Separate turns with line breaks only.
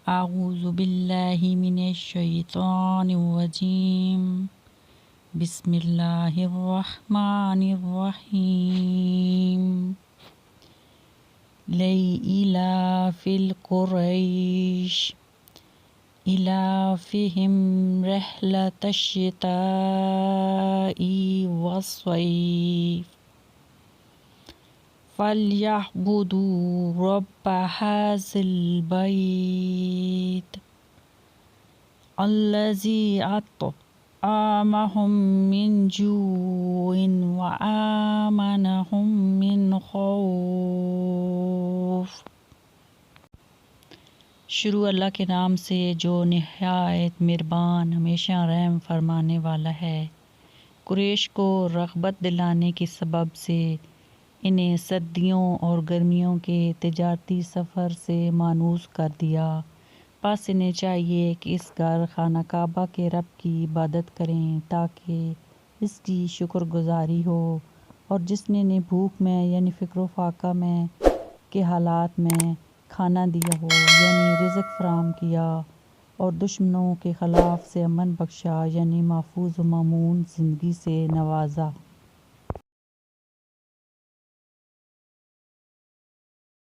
اعوذ باللہ من الشیطان الرجیم بسم اللہ الرحمن الرحیم لإلاف قریش إلافهم رحلة الشتاء والصيف فليعبدوا رب هذا البيت الذي أطعمهم من جوع وآمنهم من خوف۔ شروع اللہ کے نام سے جو نہایت مہربان ہمیشہ رحم فرمانے والا ہے۔ قریش کو رغبت دلانے کے سبب سے انہیں سردیوں اور گرمیوں کے تجارتی سفر سے مانوس کر دیا، پس انہیں چاہیے کہ اس گھر خانہ کعبہ کے رب کی عبادت کریں تاکہ اس کی شکر گزاری ہو، اور جس نے انہیں بھوک میں یعنی فقر و فاقہ میں کے حالات میں کھانا دیا ہو یعنی رزق فراہم کیا، اور دشمنوں کے خلاف سے امن بخشا یعنی محفوظ و مامون زندگی سے نوازا۔